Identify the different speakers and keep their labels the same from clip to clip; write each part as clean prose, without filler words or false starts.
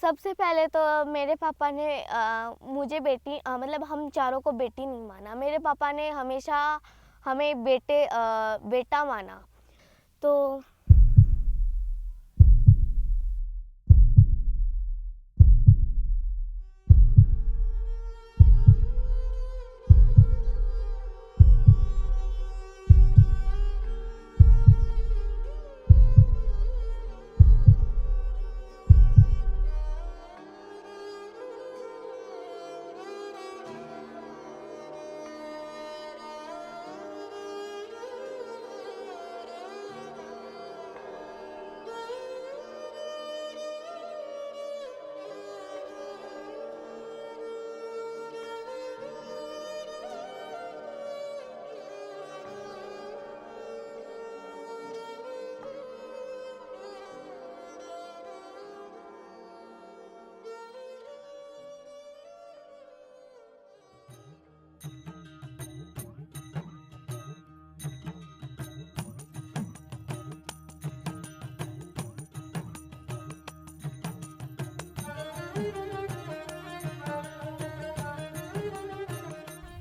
Speaker 1: सबसे पहले तो मेरे पापा ने मुझे बेटी मतलब हम चारों को बेटी नहीं माना। मेरे पापा ने हमेशा हमें बेटा माना। तो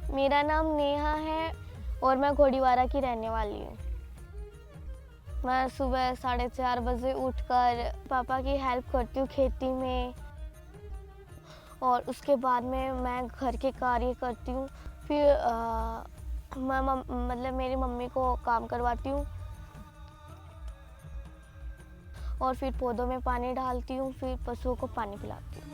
Speaker 1: मेरा नाम नेहा है और मैं घोड़ीवारा की रहने वाली हूँ। मैं सुबह 4:30 बजे उठकर पापा की हेल्प करती हूँ खेती में, और उसके बाद में मैं घर के कार्य करती हूँ। फिर मैं मतलब मेरी मम्मी को काम करवाती हूँ, और फिर पौधों में पानी डालती हूँ, फिर पशुओं को पानी पिलाती हूँ।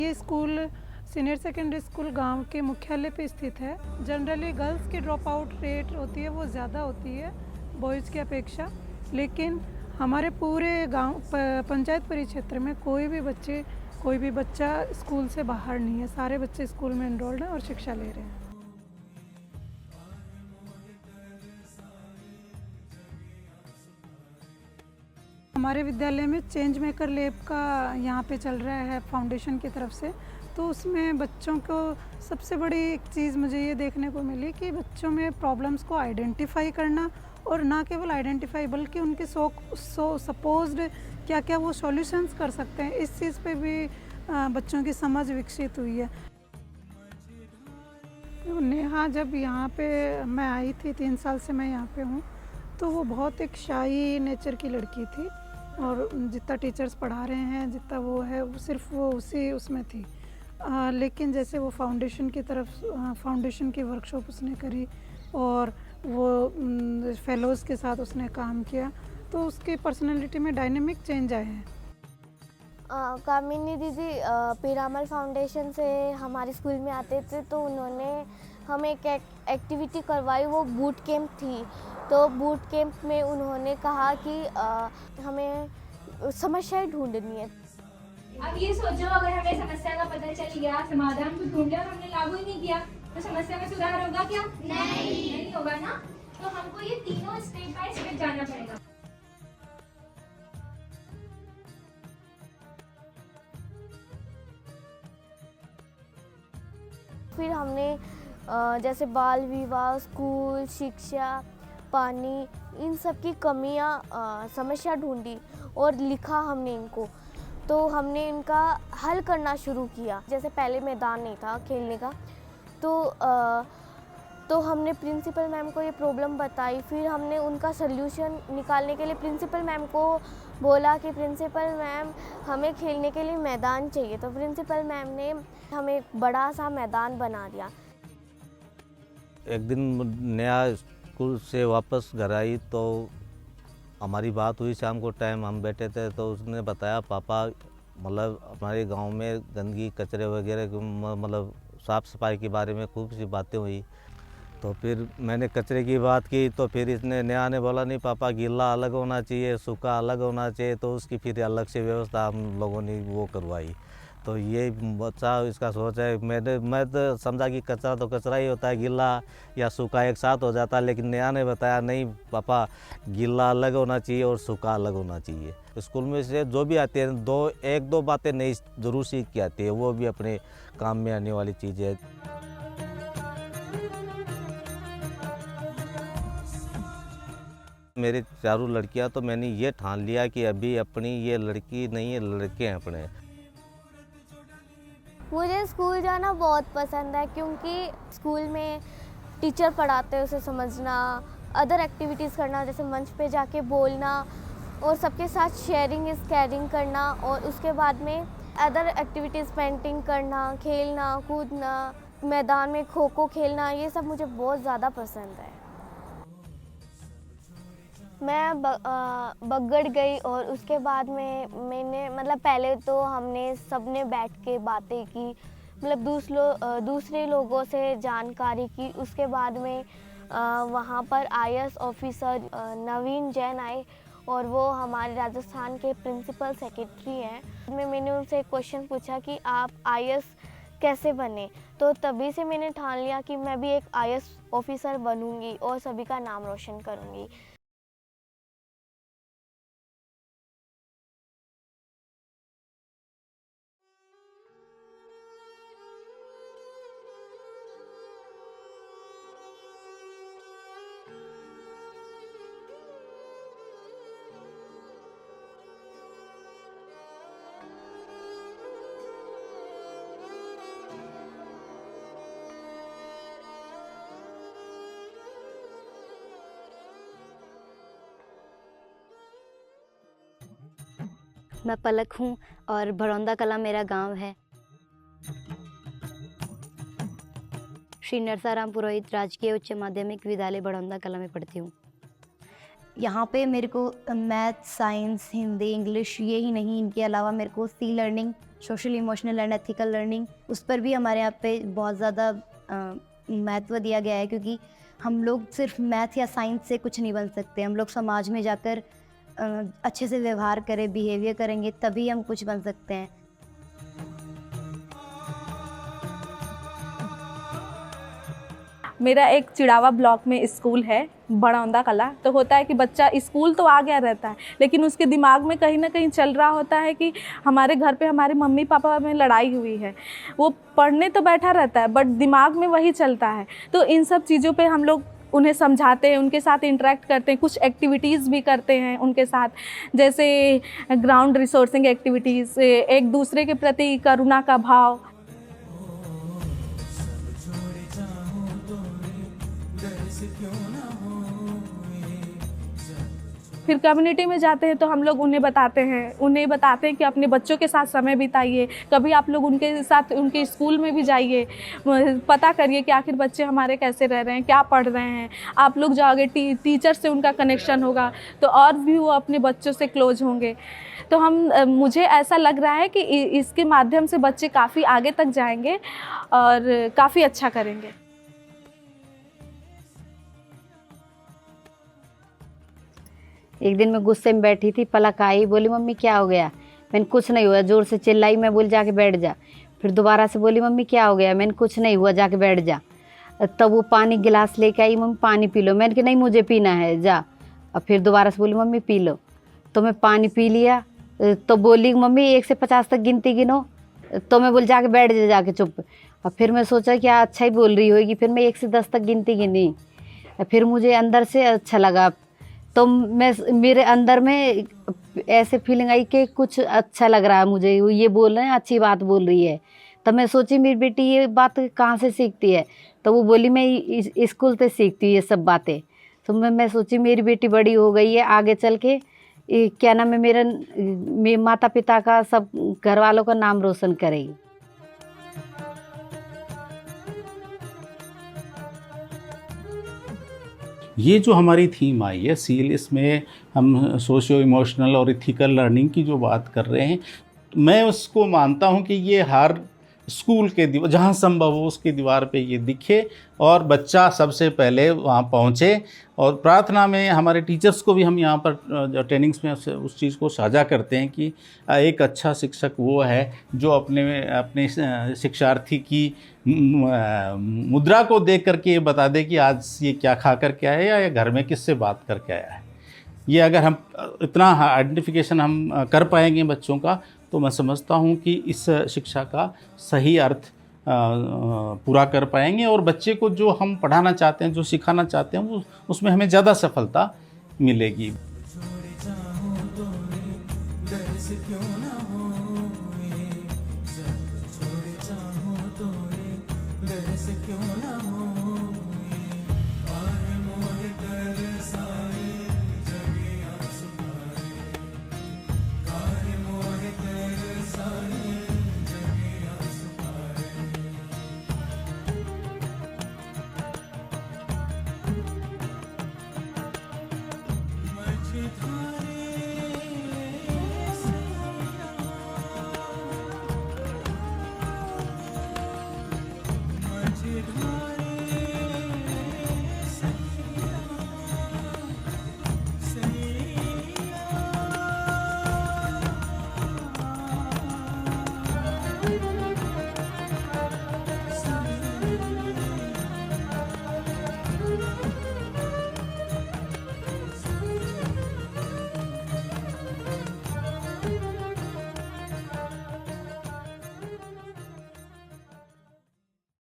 Speaker 2: ये स्कूल सीनियर सेकेंडरी स्कूल गांव के मुख्यालय पे स्थित है। जनरली गर्ल्स की ड्रॉप आउट रेट होती है वो ज़्यादा होती है बॉयज़ की अपेक्षा, लेकिन हमारे पूरे गांव पंचायत परिक्षेत्र में कोई भी बच्चा स्कूल से बाहर नहीं है। सारे बच्चे स्कूल में एनरोल्ड हैं और शिक्षा ले रहे हैं। हमारे विद्यालय में चेंज मेकर लैब का यहाँ पे चल रहा है फाउंडेशन की तरफ से। तो उसमें बच्चों को सबसे बड़ी एक चीज़ मुझे ये देखने को मिली कि बच्चों में प्रॉब्लम्स को आइडेंटिफाई करना, और ना केवल आइडेंटिफाई बल्कि उनके सपोज्ड क्या क्या वो सॉल्यूशंस कर सकते हैं, इस चीज़ पे भी बच्चों की समझ विकसित हुई है। नेहा जब यहाँ पे मैं आई थी, 3 साल से मैं यहाँ पे हूँ, तो वो बहुत एक शाई नेचर की लड़की थी, और जितना टीचर्स पढ़ा रहे हैं जितना वो है वो सिर्फ वो उसी उसमें थी। लेकिन जैसे वो फाउंडेशन की वर्कशॉप उसने करी और वो फेलोज़ के साथ उसने काम किया, तो उसकी पर्सनैलिटी में डायनेमिक चेंज आए हैं।
Speaker 1: कामिनी दीदी पीरामल फाउंडेशन से हमारे स्कूल में आते थे, तो उन्होंने हमें एक एक्टिविटी करवाई, वो बूट कैंप थी। तो बूट कैंप में उन्होंने कहा कि हमें समस्याएं ढूंढनी है।
Speaker 3: अब ये सोचो, अगर हमें समस्या का पता चल गया, समाधान को ढूंढ लिया और हमने लागू ही नहीं किया, तो समस्या में सुधार होगा क्या? नहीं होगा ना। तो हमको ये तीनों स्टेप बाय स्टेप जाना पड़ेगा।
Speaker 1: फिर हमने जैसे बाल विवाह, स्कूल, शिक्षा, पानी, इन सब की कमियां समस्या ढूंढी और लिखा हमने इनको। तो हमने इनका हल करना शुरू किया। जैसे पहले मैदान नहीं था खेलने का, तो हमने प्रिंसिपल मैम को ये प्रॉब्लम बताई। फिर हमने उनका सल्यूशन निकालने के लिए प्रिंसिपल मैम को बोला कि प्रिंसिपल मैम हमें खेलने के लिए मैदान चाहिए। तो प्रिंसिपल मैम ने हमें बड़ा सा मैदान बना दिया।
Speaker 4: एक दिन नया स्कूल से वापस घर आई तो हमारी बात हुई, शाम को टाइम हम बैठे थे, तो उसने बताया पापा मतलब हमारे गांव में गंदगी कचरे वगैरह मतलब साफ़ सफाई के बारे में खूब सी बातें हुई। तो फिर मैंने कचरे की बात की, तो फिर इसने नेहा ने बोला नहीं पापा, गीला अलग होना चाहिए, सूखा अलग होना चाहिए। तो उसकी फिर अलग से व्यवस्था हम लोगों ने वो करवाई। तो ये बच्चा इसका सोच है। मैं तो समझा कि कचरा तो कचरा ही होता है, गीला या सूखा एक साथ हो जाता है, लेकिन नेहा ने बताया नहीं पापा, गीला अलग होना चाहिए और सूखा अलग होना चाहिए। स्कूल में से जो भी आते हैं एक दो बातें नई ज़रूर सीख के आती है, वो भी अपने काम में आने वाली चीज़ है। मेरी चारों लड़कियां, तो मैंने ये ठान लिया कि अभी अपनी ये लड़की नहीं है, लड़के हैं अपने।
Speaker 1: मुझे स्कूल जाना बहुत पसंद है क्योंकि स्कूल में टीचर पढ़ाते हैं उसे समझना, अदर एक्टिविटीज़ करना जैसे मंच पे जाके बोलना और सबके साथ शेयरिंग इज़ कैरिंग करना, और उसके बाद में अदर एक्टिविटीज़ पेंटिंग करना, खेलना कूदना, मैदान में खो खो खेलना, ये सब मुझे बहुत ज़्यादा पसंद है। मैं बगड़ गई और उसके बाद में मैंने मतलब पहले तो हमने सबने बैठ के बातें की, मतलब दूसरे लोगों से जानकारी की। उसके बाद में वहाँ पर आईएएस ऑफिसर नवीन जैन आए और वो हमारे राजस्थान के प्रिंसिपल सेक्रेटरी हैं। मैंने उनसे एक क्वेश्चन पूछा कि आप आईएएस कैसे बने, तो तभी से मैंने ठान लिया कि मैं भी एक आईएएस ऑफिसर बनूंगी और सभी का नाम रोशन करूंगी।
Speaker 5: मैं पलक हूँ और भरौंदा कला मेरा गांव है। श्री नरसाराम पुरोहित राजकीय उच्च माध्यमिक विद्यालय भरौंदा कला में पढ़ती हूँ। यहाँ पे मेरे को मैथ, साइंस, हिंदी, इंग्लिश ये ही नहीं, इनके अलावा मेरे को SEE learning, social emotional and ethical learning, उस पर भी हमारे यहाँ पे बहुत ज़्यादा महत्व दिया गया है, क्योंकि हम लोग सिर्फ मैथ या साइंस से कुछ नहीं बन सकते। हम लोग समाज में जाकर अच्छे से व्यवहार करें, बिहेवियर करेंगे, तभी हम कुछ बन सकते हैं।
Speaker 6: मेरा एक चिड़ावा ब्लॉक में स्कूल है भरौंदा कला। तो होता है कि बच्चा स्कूल तो आ गया रहता है, लेकिन उसके दिमाग में कहीं ना कहीं चल रहा होता है कि हमारे घर पे हमारे मम्मी पापा में लड़ाई हुई है। वो पढ़ने तो बैठा रहता है बट दिमाग में वही चलता है। तो इन सब चीज़ों पे हम लोग उन्हें समझाते हैं, उनके साथ इंटरेक्ट करते हैं, कुछ एक्टिविटीज़ भी करते हैं उनके साथ, जैसे ग्राउंड रिसोर्सिंग एक्टिविटीज़, एक दूसरे के प्रति करुणा का भाव। फिर कम्युनिटी में जाते हैं तो हम लोग उन्हें बताते हैं कि अपने बच्चों के साथ समय बिताइए, कभी आप लोग उनके साथ उनके स्कूल में भी जाइए, पता करिए कि आखिर बच्चे हमारे कैसे रह रहे हैं, क्या पढ़ रहे हैं। आप लोग जाओगे, टीचर से उनका कनेक्शन होगा तो और भी वो अपने बच्चों से क्लोज होंगे। तो मुझे ऐसा लग रहा है कि इसके माध्यम से बच्चे काफ़ी आगे तक जाएंगे और काफ़ी अच्छा करेंगे।
Speaker 5: एक दिन मैं गुस्से में बैठी थी, पलक आई, बोली मम्मी क्या हो गया? मैंने कुछ नहीं हुआ, जोर से चिल्लाई। मैं बोली जाके बैठ जा। फिर दोबारा से बोली मम्मी क्या हो गया? मैंने कुछ नहीं हुआ, जाके बैठ जा। तब वो पानी गिलास लेके आई, मम्मी पानी पी लो। मैंने कहा नहीं मुझे पीना है, जा। और फिर दोबारा से बोली मम्मी पी लो, तो मैं पानी पी लिया। तो बोली मम्मी 1 से 50 तक गिनती गिनो। तो मैं बोली जाके बैठ जा, जाके चुप। और फिर मैं सोचा क्या अच्छा ही बोल रही होगी। फिर मैं 1 से 10 तक गिनती गिनी। फिर मुझे अंदर से अच्छा लगा, तो मेरे अंदर में ऐसे फीलिंग आई कि कुछ अच्छा लग रहा है मुझे, ये बोल रहे हैं, अच्छी बात बोल रही है। तब मैं सोची मेरी बेटी ये बात कहाँ से सीखती है? तो वो बोली मैं स्कूल से सीखती हूँ ये सब बातें। तो मैं सोची मेरी बेटी बड़ी हो गई है, आगे चल के क्या नाम है मेरे माता पिता का, सब घर वालों का नाम रोशन करेगी।
Speaker 7: ये जो हमारी थीम आई है सील, इसमें हम सोशियो इमोशनल और इथिकल लर्निंग की जो बात कर रहे हैं, मैं उसको मानता हूँ कि ये हर स्कूल के जहाँ संभव हो उसकी दीवार पे ये दिखे और बच्चा सबसे पहले वहाँ पहुँचे। और प्रार्थना में हमारे टीचर्स को भी हम यहाँ पर जो ट्रेनिंग्स में उस चीज़ को साझा करते हैं कि एक अच्छा शिक्षक वो है जो अपने शिक्षार्थी की मुद्रा को देख करके ये बता दे कि आज ये क्या खा कर के आया या घर में किससे बात करके आया है। ये अगर हम इतना आइडेंटिफिकेशन हम कर पाएंगे बच्चों का, तो मैं समझता हूँ कि इस शिक्षा का सही अर्थ पूरा कर पाएंगे और बच्चे को जो हम पढ़ाना चाहते हैं, जो सिखाना चाहते हैं, वो उसमें हमें ज़्यादा सफलता मिलेगी।
Speaker 8: क्यों ना